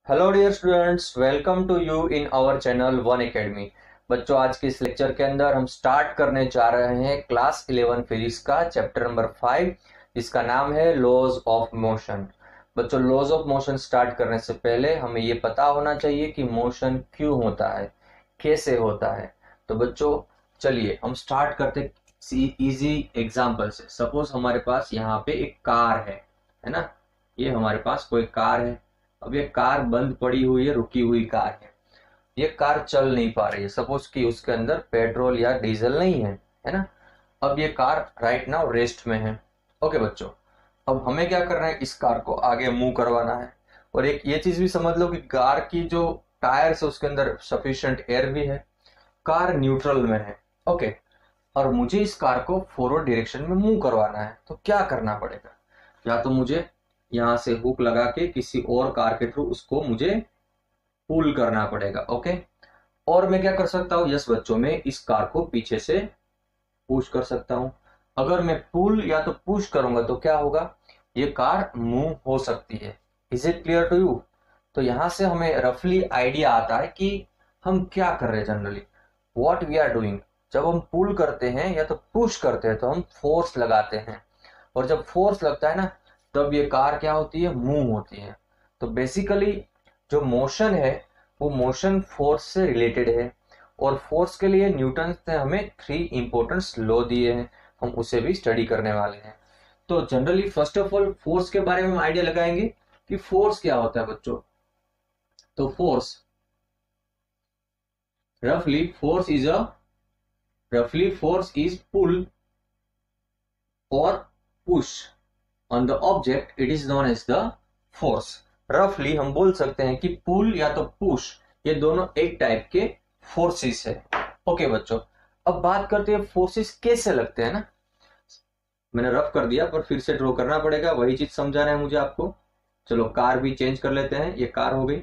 Hello dear students, welcome to you in our channel one academy. बच्चों, आज के इस लेक्चर के अंदर हम स्टार्ट करने जा रहे हैं क्लास 11 फिजिक्स का चैप्टर नंबर 5, जिसका नाम है लॉज ऑफ मोशन। बच्चों, लॉज ऑफ मोशन स्टार्ट करने से पहले हमें ये पता होना चाहिए कि मोशन क्यों होता है, कैसे होता है। तो बच्चों चलिए हम स्टार्ट करते इजी एग्जाम्पल से। सपोज हमारे पास यहाँ पे एक कार है ना। ये हमारे पास कोई कार है। अब ये कार बंद पड़ी हुई है, रुकी हुई कार है। ये कार चल नहीं पा रही है। सपोज कि उसके अंदर पेट्रोल या डीजल नहीं है ना। अब ये कार राइट नाउ रेस्ट में है। ओके बच्चों, अब हमें क्या करना है, इस कार को आगे मूव करवाना है। और एक ये चीज भी समझ लो कि कार की जो टायर्स है उसके अंदर सफिशिएंट एयर भी है। कार न्यूट्रल में है। ओके, और मुझे इस कार को फॉरवर्ड डायरेक्शन में मूव करवाना है। तो क्या करना पड़ेगा, या तो मुझे यहां से हुक लगा के किसी और कार के थ्रू उसको मुझे पुल करना पड़ेगा। ओके, और मैं क्या कर सकता हूं, यस बच्चों, मैं इस कार को पीछे से पुश कर सकता हूं। अगर मैं पुल या तो पुश करूंगा तो क्या होगा, ये कार मूव हो सकती है। Is it clear to you? तो यहां से हमें रफली आइडिया आता है कि हम क्या कर रहे हैं generally, what we are doing. जब हम पुल करते हैं या तो पुश करते हैं तो हम फोर्स लगाते हैं, और जब फोर्स लगता है ना तब ये कार क्या होती है, मूव होती है। तो बेसिकली जो मोशन है वो मोशन फोर्स से रिलेटेड है, और फोर्स के लिए न्यूटन ने हमें 3 इंपॉर्टेंट लॉ दिए हैं। हम उसे भी स्टडी करने वाले हैं। तो generally first of all force के बारे में हम आइडिया लगाएंगे कि फोर्स क्या होता है बच्चों। तो force roughly force is pull or push on the object, it is known as the force। रफली हम बोल सकते हैं कि पुल या तो पुश, ये दोनों एक टाइप के फोर्सेस है। ओके बच्चों, अब बात करते हैं फोर्सेस कैसे लगते हैं ना। मैंने रफ कर दिया पर फिर से ड्रॉ करना पड़ेगा, वही चीज समझाना है मुझे आपको। चलो कार भी चेंज कर लेते हैं, ये कार हो गई।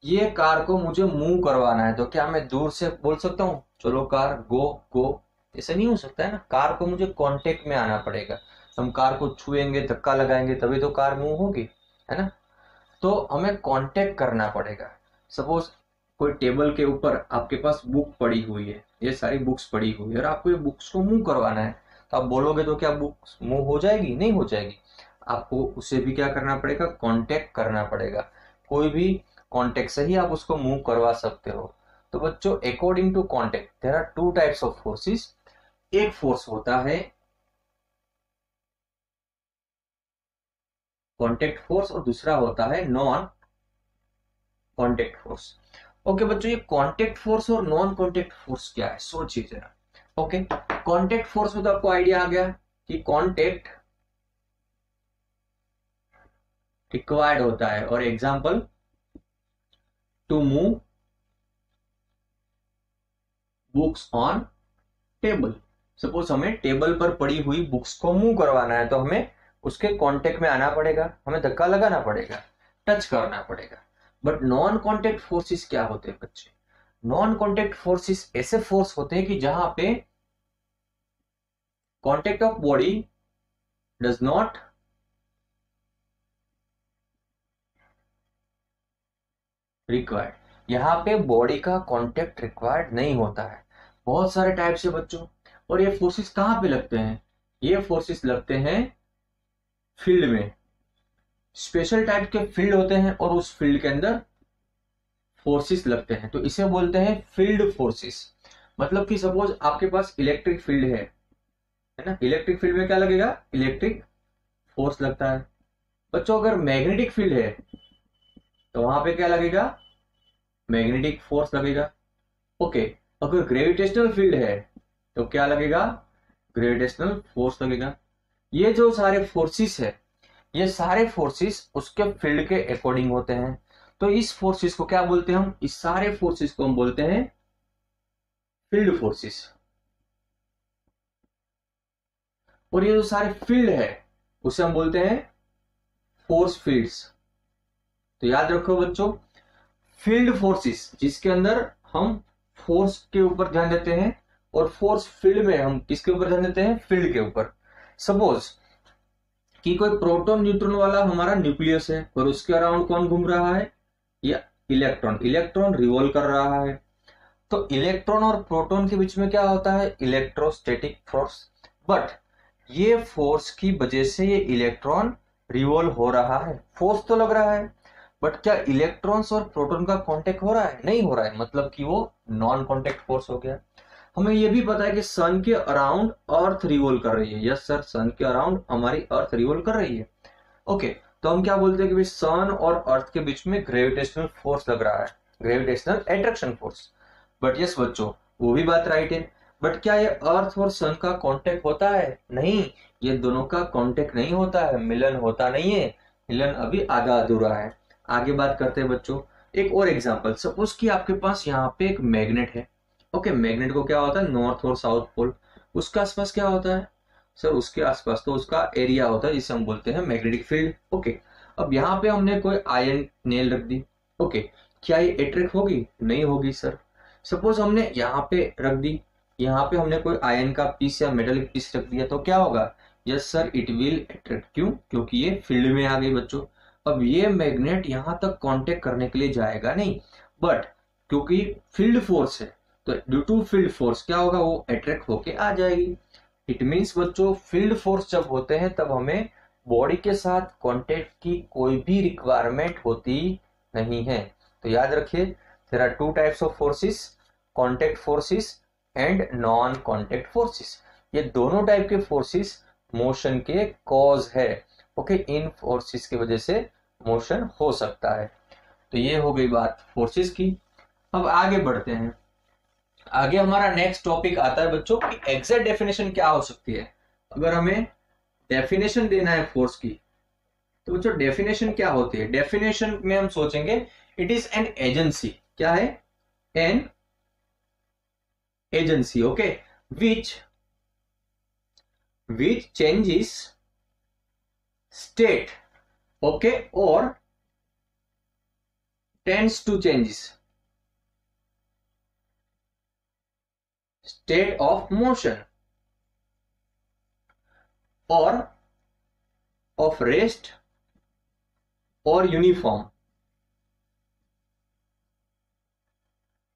ये कार को मुझे मूव करवाना है, तो क्या मैं दूर से बोल सकता हूँ चलो कार गो गो? ऐसे नहीं हो सकता है ना। कार को मुझे कांटेक्ट में आना पड़ेगा। हम कार को छुएंगे, धक्का लगाएंगे, तभी तो कार मूव होगी, है ना। तो हमें कांटेक्ट करना पड़ेगा। सपोज कोई टेबल के ऊपर आपके पास बुक पड़ी हुई है, ये सारी बुक्स पड़ी हुई है, और आपको ये बुक्स को मूव करवाना है। तो आप बोलोगे तो क्या बुक्स मूव हो जाएगी? नहीं हो जाएगी। आपको उसे भी क्या करना पड़ेगा, कांटेक्ट करना पड़ेगा। कोई भी कांटेक्ट से ही आप उसको मूव करवा सकते हो। तो बच्चों, according to contact there are 2 types of forces. एक फोर्स होता है कांटेक्ट फोर्स और दूसरा होता है नॉन कांटेक्ट फोर्स। ओके बच्चों, ये कांटेक्ट फोर्स और नॉन कांटेक्ट फोर्स क्या है, सोचिए जरा। ओके, कांटेक्ट फोर्स में तो आपको आइडिया आ गया कि कांटेक्ट रिक्वायर्ड होता है, और example to move books on table. Suppose हमें टेबल पर पड़ी हुई बुक्स को मूव करवाना है, तो हमें उसके कांटेक्ट में आना पड़ेगा, हमें धक्का लगाना पड़ेगा, टच करना पड़ेगा। बट नॉन कांटेक्ट फोर्सेस क्या होते हैं बच्चे? नॉन कांटेक्ट फोर्सेस ऐसे फोर्स होते हैं कि जहां पे contact of body does not required. यहां पे बॉडी का कांटेक्ट रिक्वायर्ड नहीं होता है। बहुत सारे टाइप से बच्चों, और ये फोर्सेस कहां पे लगते हैं? ये फोर्सेस लगते हैं फील्ड में। स्पेशल टाइप के फील्ड होते हैं और उस फील्ड के अंदर फोर्सेस लगते हैं, तो इसे बोलते हैं फील्ड फोर्सेस। मतलब कि सपोज आपके पास इलेक्ट्रिक फील्ड है ना। इलेक्ट्रिक फील्ड में क्या लगेगा, इलेक्ट्रिक फोर्स लगता है। बच्चों, अगर मैग्नेटिक फील्ड है तो वहां पे क्या लगेगा, मैग्नेटिक फोर्स लगेगा। ओके, अगर ग्रेविटेशनल फील्ड है तो क्या लगेगा, ग्रेविटेशनल फोर्स लगेगा। ये जो सारे फोर्सेस है, ये सारे फोर्सेस उसके फील्ड के अकॉर्डिंग होते हैं। तो इस फोर्सेस को क्या बोलते हैं हम, इस सारे फोर्सेस को हम बोलते हैं फील्ड फोर्सेस। और ये जो सारे फील्ड है उसे हम बोलते हैं फोर्स फील्ड्स। तो याद रखो बच्चों, फील्ड फोर्सेस जिसके अंदर हम फोर्स के ऊपर ध्यान देते हैं, और फोर्स फील्ड में हम किसके ऊपर ध्यान देते हैं, फील्ड के ऊपर। सपोज कि कोई प्रोटॉन न्यूट्रॉन वाला हमारा न्यूक्लियस है और उसके अराउंड कौन घूम रहा है, ये इलेक्ट्रॉन, इलेक्ट्रॉन रिवॉल्व कर रहा है। तो इलेक्ट्रॉन और प्रोटॉन के बीच में क्या होता है, इलेक्ट्रोस्टैटिक फोर्स। बट ये फोर्स की वजह से ये इलेक्ट्रॉन रिवॉल्व हो रहा है, फोर्स तो लग रहा है, बट क्या इलेक्ट्रॉन्स और प्रोटॉन का कांटेक्ट हो रहा है, नहीं हो रहा है, मतलब कि वो नॉन कांटेक्ट फोर्स हो गया। हमें ये भी पता है कि सन के अराउंड अर्थ रिवॉल्व कर रही है। यस सर, सन के अराउंड हमारी अर्थ रिवॉल्व कर रही है। ओके, तो हम क्या बोलते हैं कि भाई सन और अर्थ के बीच में ग्रेविटेशनल फोर्स लग रहा है, gravitational attraction force. But yes बच्चों, वो भी बात राइट है। बट क्या ये अर्थ और सन का कांटेक्ट होता है, नहीं, ये दोनों का कांटेक्ट नहीं होता है, मिलन होता नहीं है, मिलन अभी आधा अधूरा है। आगे बात करते हैं बच्चों, एक और एग्जांपल। सपोज कि आपके पास यहाँ पे एक मैग्नेट है। ओके, मैग्नेट को क्या होता है, नॉर्थ और साउथ पोल, उसके आसपास क्या होता है सर, उसके आसपास तो उसका एरिया होता है जिसे हम बोलते हैं मैग्नेटिक फील्ड। ओके, अब यहाँ पे हमने कोई आयन नेल रख दी। ओके, क्या ये अट्रैक्ट होगी, नहीं होगी सर। सपोज हमने यहाँ पे रख दी, यहाँ पे हमने कोई आयन का पीस या मेटलिक पीस रख दिया, तो क्या होगा, yes sir, it will attract. क्यों, क्योंकि ये फील्ड में आ गई बच्चों। अब ये मैग्नेट यहाँ तक कांटेक्ट करने के लिए जाएगा नहीं, बट क्योंकि फील्ड फोर्स है, तो ड्यू टू फील्ड फोर्स क्या होगा, वो अट्रैक्ट होके आ जाएगी। इट मीन्स बच्चों, फील्ड फोर्स जब होते हैं तब हमें बॉडी के साथ कांटेक्ट की कोई भी रिक्वायरमेंट होती नहीं है। तो याद रखिए, there are two types of forces, contact forces and non contact forces. ये दोनों टाइप के फोर्सेस मोशन के कॉज है। ओके, इन फोर्सेस की वजह से मोशन हो सकता है। तो ये हो गई बात फोर्सेस की। अब आगे बढ़ते हैं। आगे हमारा नेक्स्ट टॉपिक आता है बच्चों कि एग्जैक्ट डेफिनेशन क्या हो सकती है। अगर हमें डेफिनेशन देना है फोर्स की, तो बच्चों डेफिनेशन क्या होती है, डेफिनेशन में हम सोचेंगे इट इज एन एजेंसी। क्या है, an agency. Okay, which changes state, okay, और tends to changes state of motion or of rest or uniform।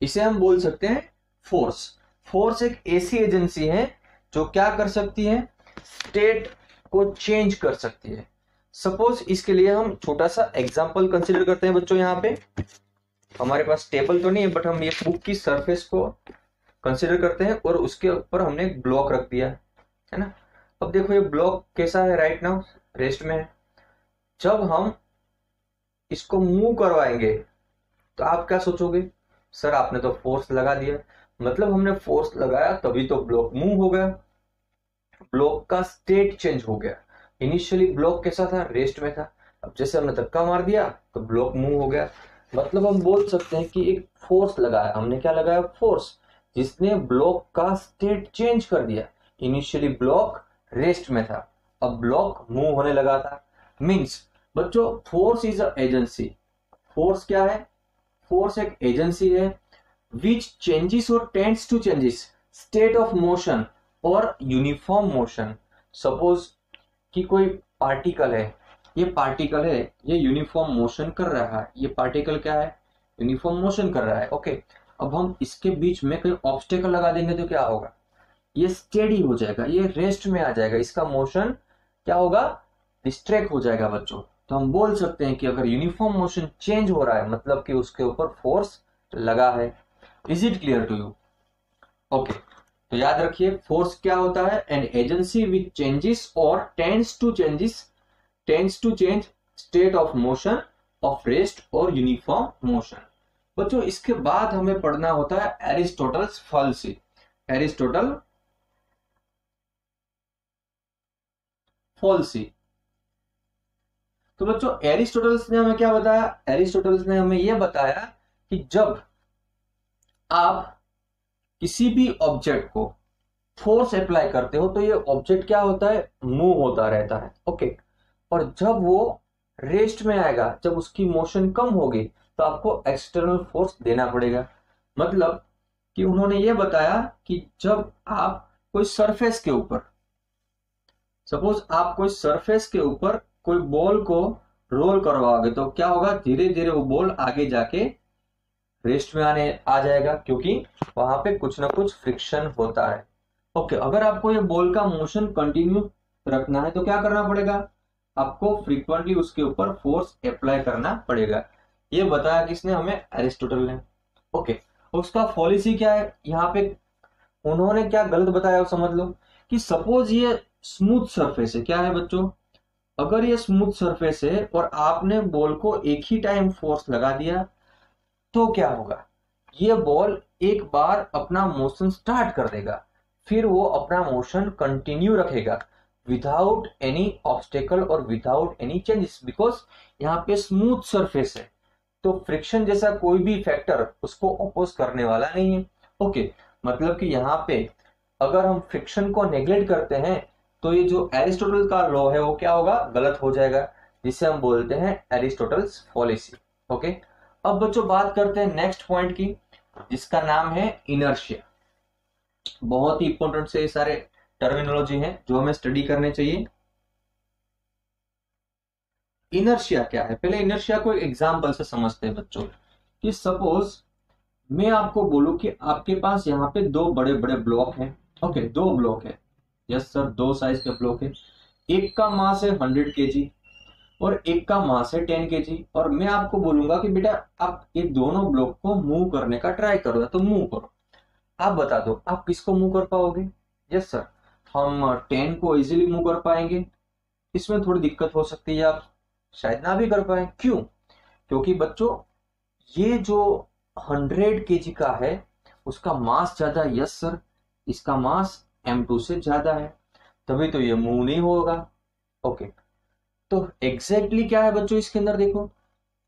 इसे हम बोल सकते हैं फोर्स। फोर्स एक ऐसी एजेंसी है जो क्या कर सकती है, स्टेट को चेंज कर सकती है। सपोज इसके लिए हम छोटा सा एग्जांपल कंसीडर करते हैं बच्चों। यहाँ पे हमारे पास टेबल तो नहीं है, बट हम ये बुक की सरफेस को कंसीडर करते हैं और उसके ऊपर हमने एक ब्लॉक रख दिया है ना। अब देखो ये ब्लॉक कैसा है, राइट नाउ रेस्ट में है। जब हम इसको मूव करवाएंगे तो आप क्या सोचोगे, सर आपने तो फोर्स लगा दिया, मतलब हमने फोर्स लगाया तभी तो ब्लॉक मूव हो गया, ब्लॉक का स्टेट चेंज हो गया। इनिशियली ब्लॉक कैसा था, रेस्ट में था, अब जैसे हमने धक्का मार दिया तो ब्लॉक मूव हो गया। मतलब हम बोल सकते हैं कि एक फोर्स लगाया हमने, क्या लगाया, फोर्स, जिसने ब्लॉक का स्टेट चेंज कर दिया। इनिशियली ब्लॉक रेस्ट में था, अब ब्लॉक मूव होने लगा था। मींस बच्चों force is a agency. Force क्या है, फोर्स एक एजेंसी है विच चेंजेस और tends to changes state of motion और यूनिफॉर्म मोशन। सपोज कि कोई पार्टिकल है, ये पार्टिकल है, ये यूनिफॉर्म मोशन कर रहा है, ये पार्टिकल क्या है, यूनिफॉर्म मोशन कर रहा है। ओके, अब हम इसके बीच में कोई ऑब्स्टेकल लगा देंगे तो क्या होगा, ये स्टेडी हो जाएगा, ये रेस्ट में आ जाएगा, इसका मोशन क्या होगा, डिस्ट्रैक्ट हो जाएगा बच्चों। तो हम बोल सकते हैं कि अगर यूनिफॉर्म मोशन चेंज हो रहा है मतलब कि उसके ऊपर फोर्स लगा है। Is it clear to you? Okay, तो याद रखिए फोर्स क्या होता है, एन एजेंसी विच चेंजेस और tends to change state of motion of rest और यूनिफॉर्म मोशन। बच्चों इसके बाद हमें पढ़ना होता है एरिस्टोटल्स फाल्सी। एरिस्टोटल फाल्सी। तो बच्चों एरिस्टोटल्स ने हमें क्या बताया, एरिस्टोटल्स ने हमें यह बताया कि जब आप किसी भी ऑब्जेक्ट को फोर्स अप्लाई करते हो तो ये ऑब्जेक्ट क्या होता है, मूव होता रहता है। ओके, और जब वो रेस्ट में आएगा, जब उसकी मोशन कम होगी तो आपको एक्सटर्नल फोर्स देना पड़ेगा। मतलब कि उन्होंने ये बताया कि जब आप कोई सरफेस के ऊपर, सपोज आप कोई सरफेस के ऊपर कोई बॉल को रोल करवाओगे तो क्या होगा, धीरे धीरे वो बॉल आगे जाके रेस्ट में आ जाएगा, क्योंकि वहां पे कुछ ना कुछ फ्रिक्शन होता है। ओके, अगर आपको ये बॉल का मोशन कंटिन्यू रखना है तो क्या करना पड़ेगा, आपको फ्रीक्वेंटली उसके ऊपर फोर्स अप्लाई करना पड़ेगा। ये बताया किसने, हमें, एरिस्टोटल ने। ओके, उसका पॉलिसी क्या है यहाँ पे, उन्होंने क्या गलत बताया समझ लो, कि सपोज ये स्मूथ सरफेस है, क्या है बच्चों, अगर ये स्मूथ सरफेस है और आपने बॉल को एक ही टाइम फोर्स लगा दिया तो क्या होगा, ये बॉल एक बार अपना मोशन स्टार्ट कर देगा, फिर वो अपना मोशन कंटिन्यू रखेगा विदाउट एनी ऑब्स्टेकल और विदाउट एनी चेंजेस, बिकॉज यहाँ पे स्मूथ सरफेस है तो फ्रिक्शन जैसा कोई भी फैक्टर उसको अपोज करने वाला नहीं है। ओके, मतलब कि यहाँ पे अगर हम फ्रिक्शन को नेग्लेक्ट करते हैं तो ये जो एरिस्टोटल का लॉ है वो क्या होगा, गलत हो जाएगा, जिसे हम बोलते हैं एरिस्टोटल्स पॉलिसी। ओके, अब बच्चों बात करते हैं नेक्स्ट पॉइंट की, जिसका नाम है इनर्शिया। बहुत ही इंपॉर्टेंट से ये सारे टर्मिनोलॉजी हैं जो हमें स्टडी करने चाहिए। इनर्शिया क्या है, पहले इनर्शिया को एक एग्जांपल से समझते हैं बच्चों, कि सपोज मैं आपको बोलूं कि आपके पास यहाँ पे दो बड़े बड़े ब्लॉक हैं। ओके, दो ब्लॉक है, यस सर, दो साइज के ब्लॉक है, एक का मास है 100 kg और एक का मास है 10 kg, और मैं आपको बोलूंगा कि बेटा आप ये दोनों ब्लॉक को मूव करने का ट्राई करो, तो मूव करो। आप बता दो आप किसको मूव कर पाओगे। यस सर, हम 10 को इजीली मूव कर पाएंगे, इसमें थोड़ी दिक्कत हो सकती है, आप शायद ना भी कर पाए। क्यों, क्योंकि बच्चों ये जो 100 kg का है उसका मास ज्यादा, यस सर, इसका मास m2 से ज्यादा है, तभी तो ये मूव नहीं होगा। ओके, तो एग्जैक्टली क्या है बच्चों इसके अंदर, देखो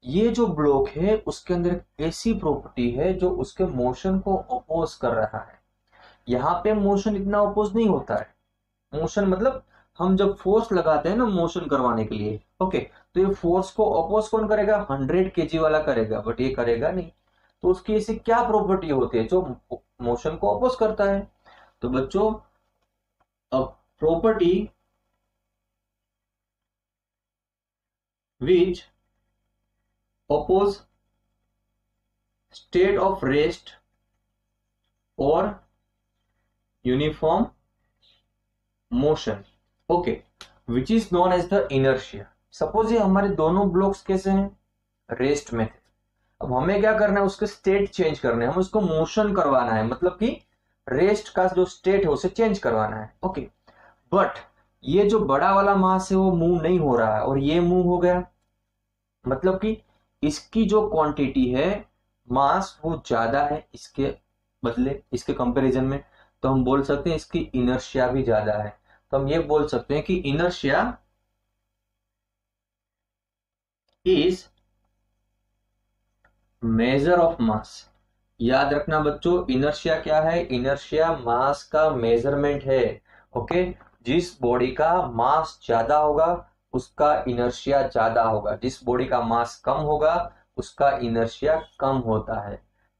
ये जो ब्लॉक है उसके अंदर एक ऐसी प्रॉपर्टी है जो उसके मोशन को अपोज कर रहा है। यहाँ पे मोशन इतना अपोज नहीं होता है, मोशन मतलब हम जब फोर्स लगाते हैं ना मोशन करवाने के लिए, ओके, तो ये फोर्स को अपोज कौन करेगा, 100 kg वाला करेगा, बट ये करेगा नहीं। तो उसकी ऐसी क्या प्रॉपर्टी होती है जो मोशन को अपोज करता है, तो बच्चों property which oppose state of rest or uniform motion, okay, which is known as the inertia। Suppose ये हमारे दोनों ब्लॉक्स कैसे हैं, रेस्ट में थे, अब हमें क्या करना है, उसके स्टेट चेंज करने हैं, हमें उसको मोशन करवाना है, मतलब कि रेस्ट का जो स्टेट है उसे चेंज करवाना है। ओके, बट ये जो बड़ा वाला मास है वो मूव नहीं हो रहा है और ये मूव हो गया, मतलब कि इसकी जो क्वांटिटी है मास वो ज्यादा है इसके बदले, इसके कंपैरिजन में, तो हम बोल सकते हैं इसकी इनर्शिया भी ज्यादा है। तो हम ये बोल सकते हैं कि inertia is measure of mass. याद रखना बच्चों, इनर्शिया क्या है, इनर्शिया मास का मेजरमेंट है। ओके, जिस बॉडी का मास ज्यादा होगा उसका इनर्शिया ज्यादा होगा, जिस बॉडी का मास कम होगा उसका इनर्शिया कम होता है।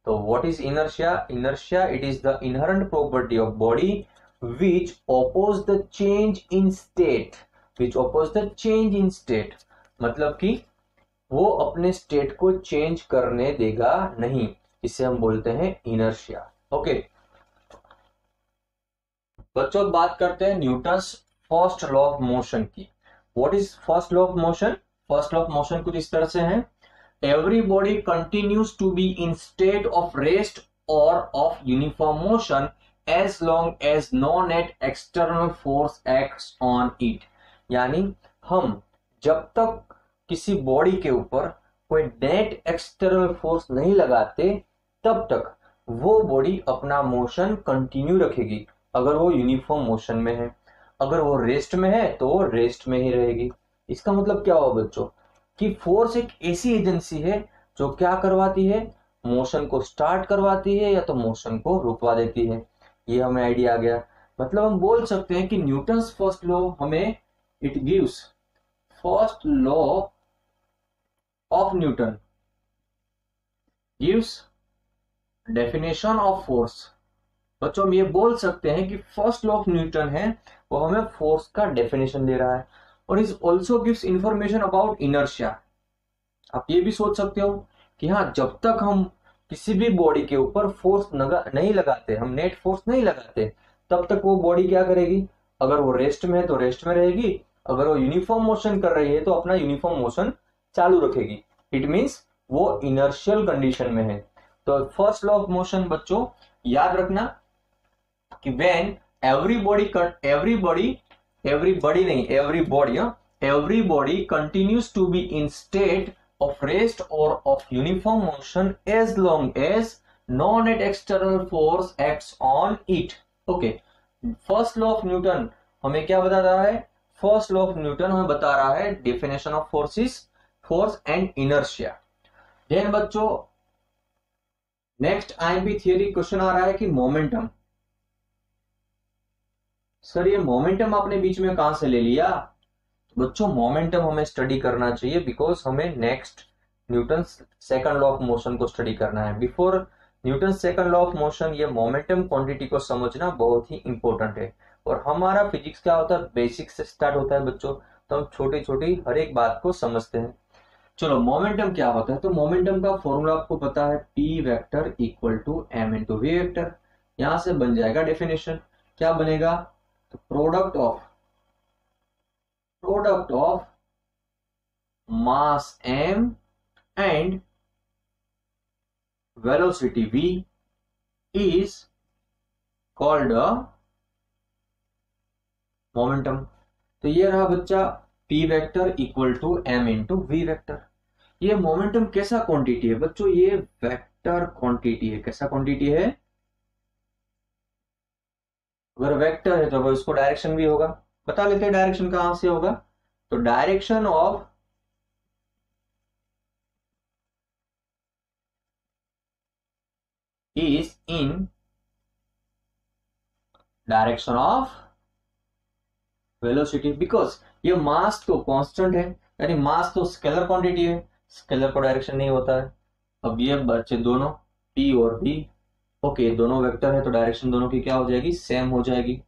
तो what is inertia, inertia it is the inherent property of body which oppose the change in state, which oppose the change in state, मतलब कि वो अपने स्टेट को चेंज करने देगा नहीं, इसे हम बोलते हैं इनर्शिया। ओके बच्चों, बात करते हैं Newton's first law of motion की। What is first law of motion, first law of motion कुछ इस तरह से है, every body continues to be in state of rest और of uniform motion as long as no net external force acts on it। यानी हम जब तक किसी बॉडी के ऊपर कोई नेट एक्सटर्नल फोर्स नहीं लगाते तब तक वो बॉडी अपना मोशन कंटिन्यू रखेगी, अगर वो यूनिफॉर्म मोशन में है, अगर वो रेस्ट में है तो वो रेस्ट में ही रहेगी। इसका मतलब क्या हुआ बच्चों, कि फोर्स एक ऐसी एजेंसी है जो क्या करवाती है, मोशन को स्टार्ट करवाती है या तो मोशन को रुकवा देती है। ये हमें आइडिया आ गया, मतलब हम बोल सकते हैं कि न्यूटन्स फर्स्ट लॉ हमें, it gives first law of Newton gives definition of force. बच्चों हम ये बोल सकते हैं कि फर्स्ट लॉ ऑफ न्यूटन है वो हमें फोर्स का डेफिनेशन दे रहा है। और is also gives information about inertia. आप ये भी सोच सकते हो कि हाँ, जब तक हम किसी भी बॉडी के ऊपर फोर्स नहीं लगाते, हम नेट फोर्स नहीं लगाते, तब तक वो बॉडी क्या करेगी? अगर वो रेस्ट में है तो रेस्ट में रहेगी, अगर वो यूनिफॉर्म मोशन कर रही है तो अपना यूनिफॉर्म मोशन चालू रखेगी। इट मींस वो इनर्शियल कंडीशन में है। तो फर्स्ट लॉ ऑफ मोशन बच्चों याद रखना कि when every body continues to be in state of rest or of uniform motion as long as no net external force acts on it. Okay, first law of Newton हमें क्या बता रहा है? First law of Newton हमें बता रहा है definition of forces, force and inertia. Then बच्चों नेक्स्ट आईएमपी थियरी क्वेश्चन आ रहा है कि मोमेंटम। सर ये मोमेंटम आपने बीच में कहां से ले लिया? बच्चों मोमेंटम हमें स्टडी करना चाहिए बिकॉज हमें next Newton second law of motion को स्टडी करना है। Before Newton second law of motion ये मोमेंटम क्वांटिटी को समझना बहुत ही इंपॉर्टेंट है। और हमारा फिजिक्स क्या होता है? बेसिक से स्टार्ट होता है बच्चों, तो हम छोटी छोटी हर एक बात को समझते हैं। चलो मोमेंटम क्या होता है? तो मोमेंटम का फॉर्मूला आपको पता है, P vector equal to M into V vector. यहां से बन जाएगा डेफिनेशन, क्या बनेगा? तो product of mass m and velocity v is called a momentum। तो ये रहा बच्चा p vector equal to m into V vector. ये मोमेंटम कैसा क्वांटिटी है बच्चों? ये वेक्टर क्वांटिटी है। कैसा क्वांटिटी है? अगर वेक्टर है तो इसको डायरेक्शन भी होगा। बता लेते हैं डायरेक्शन कहां से होगा। तो direction of is in direction of velocity because ये मास तो कांस्टेंट है, यानी मास तो स्केलर क्वांटिटी है, स्केलर को डायरेक्शन नहीं होता है। अब ये बच्चे दोनों p और v, ओके दोनों वेक्टर है तो डायरेक्शन दोनों की क्या हो जाएगी? सेम हो जाएगी।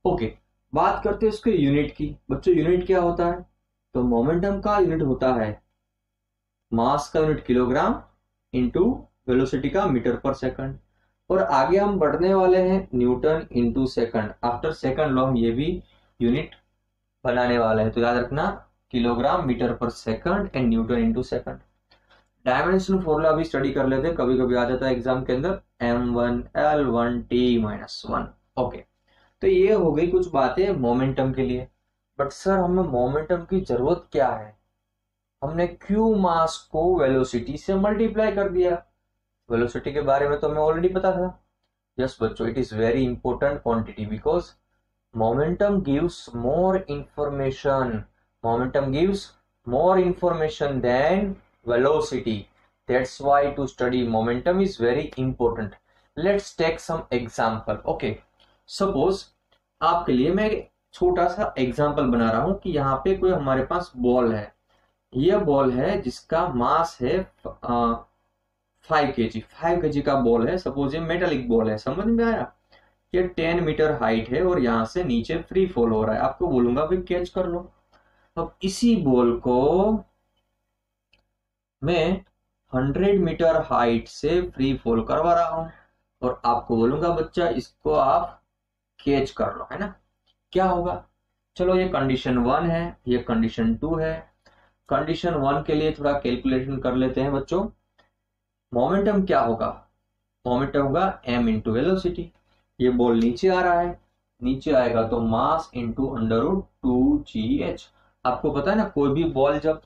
ओके बात करते हैं इसके यूनिट की। बच्चों यूनिट क्या होता है? तो मोमेंटम का यूनिट होता है मास का यूनिट किलोग्राम इंटू वेलोसिटी का मीटर पर सेकंड। और आगे हम बढ़ने वाले हैं Newton into second. After second law हम ये भी यूनिट बनाने वाले हैं, तो याद रखना kilogram metre per second and Newton into second. Dimension formula भी स्टडी कर लेते हैं, कभी कभी आ जाता है एग्जाम के अंदर, m1l1t-1। ओके तो ये हो गई कुछ बातें मोमेंटम के लिए। बट सर हमें मोमेंटम की जरूरत क्या है? हमने क्यू मास को वेलोसिटी से मल्टीप्लाई कर दिया। वेलोसिटी के बारे में तो हमें ऑलरेडी पता था। यस बच्चों, it is very important quantity because momentum gives more information. Momentum gives more information than velocity. That's why to study momentum is very important. Let's take some example. Okay, suppose आपके लिए मैं एक छोटा सा example बना रहा हूं कि यहाँ पे कोई हमारे पास बॉल है। यह बॉल है जिसका मास है 5 kg। 5 kg का बॉल है। सपोज ये मेटालिक बॉल है, समझ में आया? ये 10 मीटर हाइट है और यहाँ से नीचे फ्री फॉल हो रहा है। आपको बोलूंगा भाई कैच कर लो। अब इसी बॉल को मैं 100 मीटर हाइट से फ्री फॉल करवा रहा हूं और आपको बोलूंगा बच्चा इसको आप कैच कर लो, है ना? क्या होगा? चलो ये कंडीशन 1 है, ये कंडीशन 2 है। कंडीशन 1 के लिए थोड़ा कैलकुलेशन कर लेते हैं बच्चों। मोमेंटम क्या होगा? मोमेंटम होगा m इंटू वेलोसिटी। ये बॉल नीचे आ रहा है, नीचे आएगा तो मास इंटू √2gh। आपको पता है ना, कोई भी बॉल जब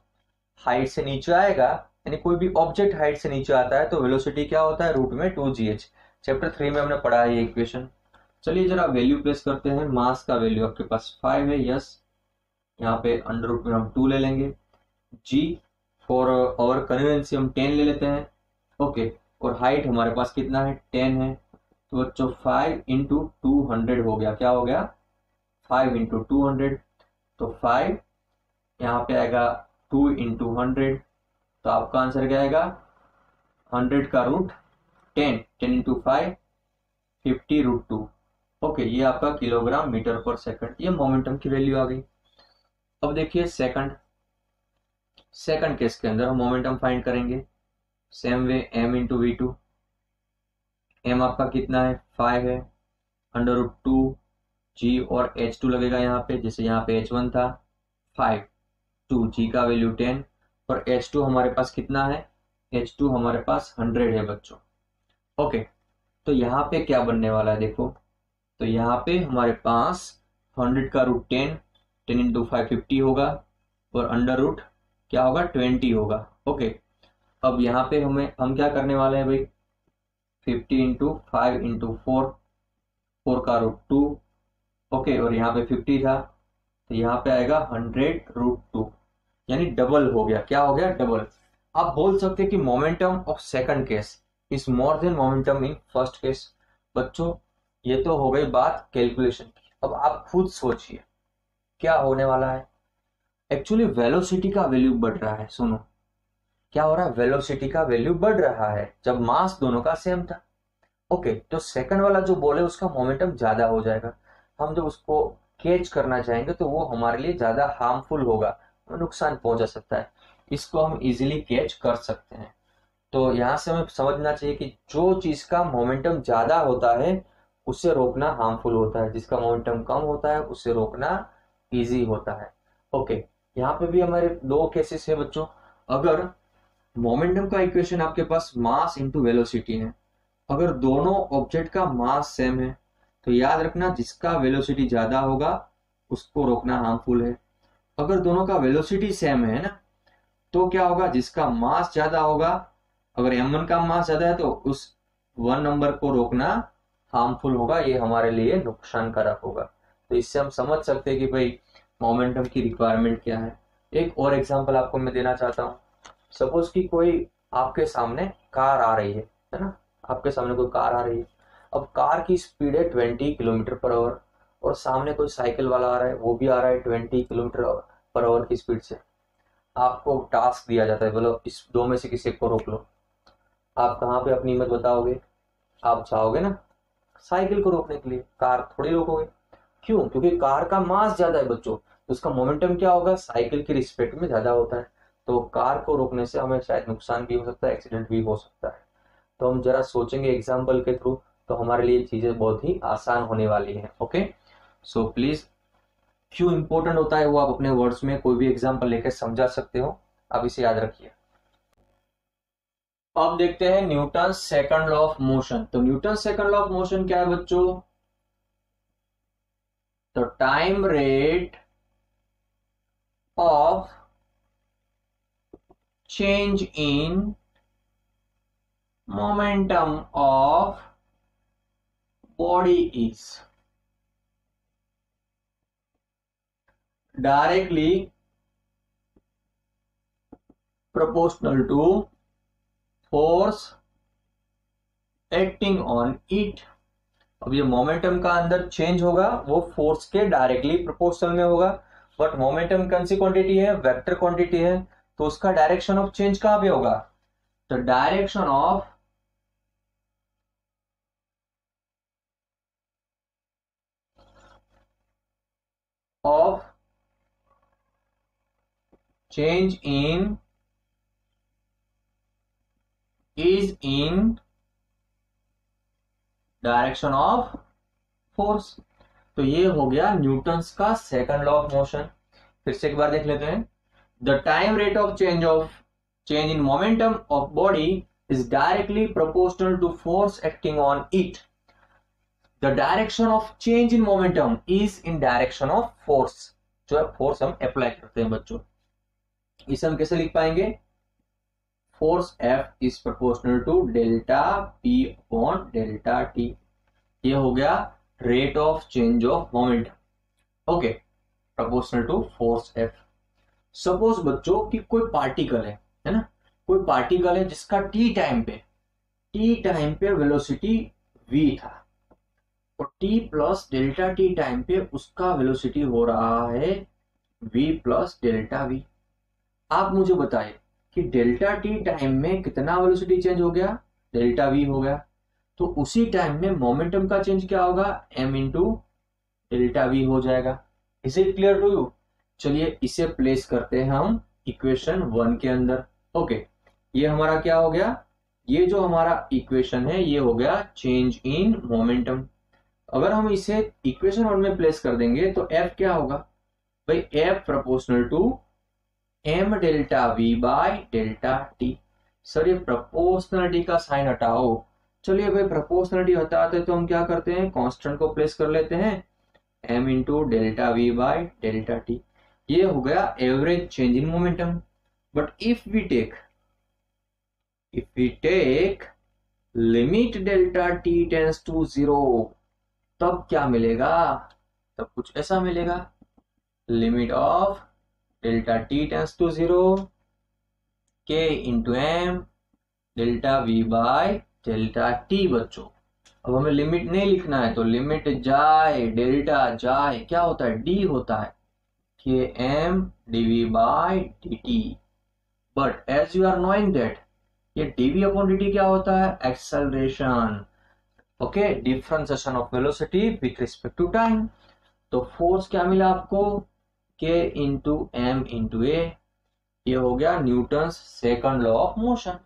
हाइट से नीचे आएगा, यानी कोई भी ऑब्जेक्ट हाइट से नीचे आता है तो वेलोसिटी क्या होता है? रूट में 2gh। चैप्टर 3 में हमने पढ़ा है ये इक्वेशन। चलिए जरा वैल्यू प्लेस करते हैं। मास का वैल्यू आपके पास 5 है, यस। यहाँ पे अंडर रूट में हम 2 ले लेंगे। g फॉर और कन्वीनियंस हम 10 ले लेते हैं, ओके। और हाइट हमारे पास कितना है? 10 है। तो बच्चों 5 इंटू 200 हो गया। क्या हो गया? 5 इंटू 200। तो 5 यहाँ पे आएगा 2 इंटू 100, तो आपका आंसर क्या आएगा? 100 का रूट 10, 10 इंटू 5 50√2। ओके, ये आपका किलोग्राम मीटर पर सेकंड। ये मोमेंटम की वैल्यू आ गई। अब देखिए सेकंड केस के अंदर हम मोमेंटम फाइंड करेंगे same way m into V two. m आपका कितना है 5 है, √2 g और h2 लगेगा यहाँ पे, जैसे यहाँ पे h1 था 5, 2 g का वैल्यू 10 और h2 हमारे पास कितना है, h2 हमारे पास 100 है बच्चों। ओके, तो यहाँ पे क्या बनने वाला है देखो, तो यहाँ पे हमारे पास 100 का रूट 10, 10 इंटू 5 50 होगा और अंडर रूट क्या होगा 20 होगा। ओके, अब यहाँ पे हम क्या करने वाले हैं भाई, 50 इंटू 5 इंटू 4, 4 का रूट 2। ओके, और यहाँ पे 50 था तो यहाँ पे आएगा 100√2, यानी डबल हो गया। क्या हो गया, डबल। आप बोल सकते हैं कि momentum of second case is more than momentum in first case. बच्चों ये तो हो गई बात कैलकुलेशन की, अब आप खुद सोचिए क्या होने वाला है। एक्चुअली वेलोसिटी का वैल्यू बढ़ रहा है। सुनो क्या हो रहा है, वेलोसिटी का वैल्यू बढ़ रहा है जब मास दोनों का सेम था। ओके, तो सेकंड वाला जो बोले उसका मोमेंटम ज्यादा हो जाएगा। हम जब उसको कैच करना चाहेंगे तो वो हमारे लिए ज्यादा हार्मफुल होगा, नुकसान पहुंचा सकता है। इसको हम इजीली कैच कर सकते हैं। तो यहाँ से हमें समझना चाहिए कि जो चीज का मोमेंटम ज्यादा होता है उसे रोकना हार्मफुल होता है, जिसका मोमेंटम कम होता है उसे रोकना इजी होता है। ओके, यहाँ पे भी हमारे दो केसेस है बच्चों। अगर मोमेंटम का इक्वेशन आपके पास मास इंटू वेलोसिटी है, अगर दोनों ऑब्जेक्ट का मास सेम है तो याद रखना जिसका वेलोसिटी ज्यादा होगा उसको रोकना हार्मफुल है। अगर दोनों का वेलोसिटी सेम है ना तो क्या होगा, जिसका मास ज्यादा होगा, अगर m1 का मास ज्यादा है तो उस 1 नंबर को रोकना हार्मफुल होगा, ये हमारे लिए नुकसानकारक होगा। तो इससे हम समझ सकते हैं कि भाई मोमेंटम की रिक्वायरमेंट क्या है। एक और एग्जांपल आपको मैं देना चाहता हूँ। सपोज कि कोई आपके सामने कार आ रही है ना, आपके सामने कोई कार आ रही है। अब कार की स्पीड है 20 किलोमीटर पर आवर और सामने कोई साइकिल वाला आ रहा है, वो भी आ रहा है 20 किलोमीटर पर आवर की स्पीड से। आपको टास्क दिया जाता है, बोलो इस दो में से किसी को रोक लो। आप कहाँ पे अपनी हिम्मत बताओगे, आप चाहोगे ना साइकिल को रोकने के लिए, कार थोड़ी रोकोगे। क्यों, क्योंकि कार का मास ज्यादा है बच्चों, तो उसका मोमेंटम क्या होगा, साइकिल की रिस्पेक्ट में ज्यादा होता है। तो कार को रोकने से हमें शायद नुकसान भी हो सकता है, एक्सीडेंट भी हो सकता है। तो हम जरा सोचेंगे एग्जाम्पल के थ्रू, तो हमारे लिए चीजें बहुत ही आसान होने वाली है। ओके, सो प्लीज क्यों इंपॉर्टेंट होता है वो आप अपने वर्ड्स में कोई भी एग्जाम्पल लेकर समझा सकते हो, आप इसे याद रखिए। अब देखते हैं Newton second law of motion. तो Newton second law of motion क्या है बच्चों, तो time rate of change in momentum of body is directly proportional to force acting on it। अब ये मोमेंटम का अंदर चेंज होगा वो फोर्स के डायरेक्टली प्रोपोर्शनल में होगा, बट मोमेंटम कौन सी क्वांटिटी है, वेक्टर क्वांटिटी है, तो उसका डायरेक्शन ऑफ चेंज कहां पे होगा, तो direction of change in is in direction of force. तो ये हो गया न्यूटन्स का सेकंड लॉ ऑफ मोशन। फिर से एक बार देख लेते हैं। The time rate of change in momentum of body is directly proportional to force acting on it. The direction of change in momentum is in direction of force। जो है force हम apply करते हैं बच्चों, इसे हम कैसे लिख पाएंगे, force F is proportional to delta P upon delta T। ये हो गया rate of change of momentum. Okay, proportional to force F। Suppose बच्चों कि कोई पार्टिकल है ना, कोई पार्टिकल है जिसका टी टाइम पे वेलोसिटी v था और t plus delta T time पे उसका वेलोसिटी हो रहा है v प्लस डेल्टा v। आप मुझे बताइए कि डेल्टा टी टाइम में कितना वेलोसिटी चेंज हो गया, डेल्टा v हो गया। तो उसी टाइम में मोमेंटम का चेंज क्या होगा, m इंटू डेल्टा v हो जाएगा। Is it clear to you. चलिए इसे प्लेस करते हैं हम इक्वेशन 1 के अंदर। ओके, ये हमारा क्या हो गया, ये जो हमारा इक्वेशन है ये हो गया चेंज इन मोमेंटम। अगर हम इसे इक्वेशन 1 में प्लेस कर देंगे तो F क्या होगा भाई, F proportional to m delta v by delta T. Sir ये प्रोपोर्शनलिटी का साइन हटाओ। चलिए भाई प्रोपोर्शनलिटी हटाते तो हम क्या करते हैं, कांस्टेंट को प्लेस कर लेते हैं m into delta V by delta T. ये हो गया average change in momentum. But if we take limit delta T tends to 0, तब क्या मिलेगा, तब कुछ ऐसा मिलेगा, limit of delta T tends to 0 k into M delta V by delta T. बच्चों अब हमें लिमिट नहीं लिखना है तो लिमिट जाए डेल्टा जाए क्या होता है, डी होता है, K M D V by D T. But as you are knowing that ये डीवी अपॉन डी टी क्या होता है, acceleration. Okay, differentiation of velocity with respect to time. तो फोर्स क्या मिला आपको, के इंटू एम इंटू ए। ये हो गया Newton second law of motion.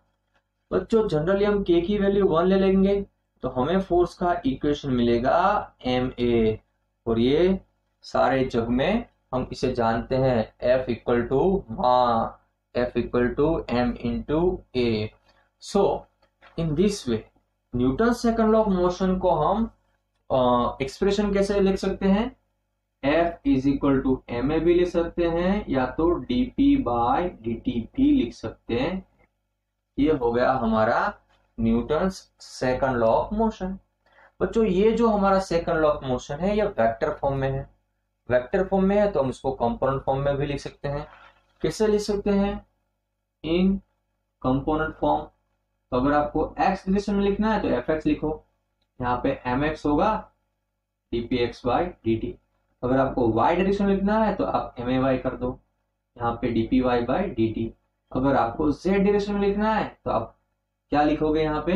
बच्चों जनरली हम के की वैल्यू 1 ले लेंगे तो हमें फोर्स का इक्वेशन मिलेगा एम ए, और ये सारे जग में हम इसे जानते हैं F equal to F equal to M into A. So in this way Newton second law of motion को हम एक्सप्रेशन कैसे लिख सकते हैं, F is equal to M A भी लिख सकते हैं या तो dp बाय dt भी लिख सकते हैं। ये हो गया हमारा Newton second law of motion. बच्चों ये जो हमारा सेकंड लॉ ऑफ मोशन है ये वेक्टर फॉर्म में है, वेक्टर फॉर्म में है तो हम इसको कंपोनेंट फॉर्म में भी लिख सकते हैं। कैसे लिख सकते हैं, इन कंपोनेंट फॉर्म। तो अगर आपको x डायरेक्शन में लिखना है तो fx लिखो, यहाँ पे mx होगा dpx बाय dt। अगर आपको y डायरेक्शन में लिखना है तो आप may कर दो, यहाँ पे dpy बाय dt। अगर आपको z डायरेक्शन में लिखना है तो आप क्या लिखोगे, यहाँ पे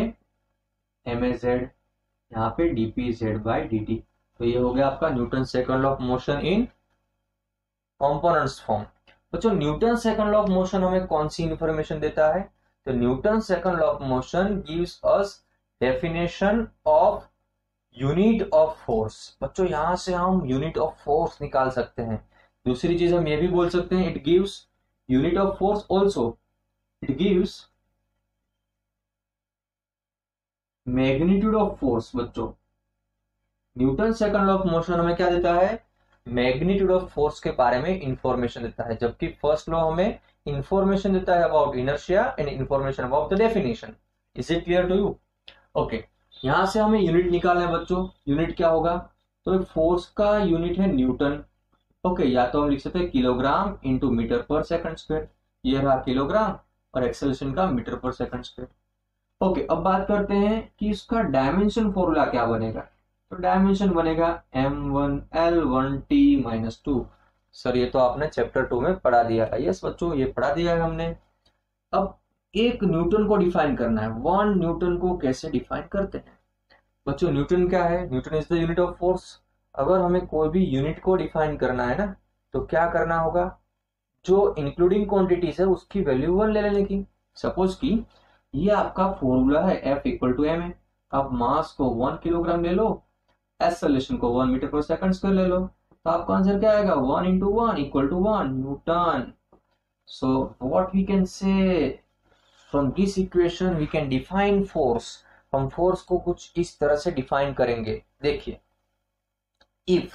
maz, यहाँ पे dpz बाय dt। तो ये हो गया आपका Newton second law of motion in components form. बच्चों Newton second law of motion हमें कौन सी इंफॉर्मेशन देता है, तो Newton second law of motion gives us definition of unit of force. बच्चों यहां से हम यूनिट ऑफ फोर्स निकाल सकते हैं। दूसरी चीज हम ये भी बोल सकते हैं, it gives unit of force also, it gives magnitude of force. बच्चों Newton second law of motion हमें क्या देता है, मैग्नीट्यूड ऑफ फोर्स के बारे में इंफॉर्मेशन देता है, जबकि फर्स्ट लॉ हमें इंफॉर्मेशन देता है about inertia and information about the definition. Is it clear to you? Okay, यहां से हमें यूनिट निकालना है बच्चों। यूनिट क्या होगा, तो फोर्स का यूनिट है न्यूटन। ओके, या तो हम लिख सकते हैं kilogram into metre per second square, ये रहा किलोग्राम, और एक्सेलरेशन का metre per second square. Okay, अब बात करते हैं कि इसका डायमेंशन फॉर्मूला क्या बनेगा। तो डायमेंशन बनेगा m1L1T-2। सर ये तो आपने चैप्टर 2 में पढ़ा दिया है। यस बच्चों, ये पढ़ा दिया है हमने। अब एक न्यूटन को डिफाइन करना है। 1 न्यूटन को कैसे डिफाइन करते हैं बच्चों, न्यूटन क्या है, Newton is the unit of force. अगर हमें कोई भी यूनिट को डिफाइन करना है ना तो क्या करना होगा, जो इंक्लूडिंग क्वांटिटीज है उसकी वैल्यू 1 ले लेने की। सपोज कि ये आपका फॉर्मूला है F equal to M A. आप मास को 1 किलोग्राम ले लो, एक्सेलरेशन को 1 मीटर पर सेकंड स्क्वायर ले लो, तो आपका आंसर क्या आएगा, 1 into 1 equal to 1 newton. So what we can say from this equation we can define force. हम फोर्स को कुछ इस तरह से डिफाइन करेंगे। देखिए, if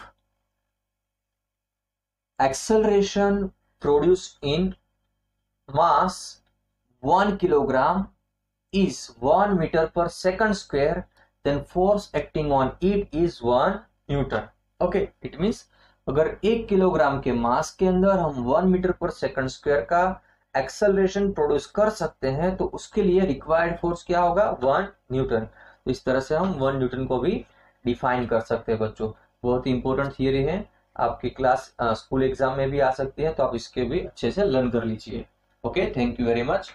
acceleration produced in mass 1 kilogram is 1 meter per second square, then force acting on it is 1 Newton. Okay, it means अगर 1 kilogram के मास के अंदर हम 1 मीटर पर सेकंड स्क्वायर का एक्सेलरेशन प्रोड्यूस कर सकते हैं तो उसके लिए रिक्वायर्ड फोर्स क्या होगा, 1 न्यूटन। तो इस तरह से हम 1 न्यूटन को भी डिफाइन कर सकते हैं बच्चों। बहुत ही इंपॉर्टेंट थियरी है, आपकी क्लास स्कूल एग्जाम में भी आ सकती है, तो आप इसके भी अच्छे से लर्न कर लीजिए। Okay, thank you very much.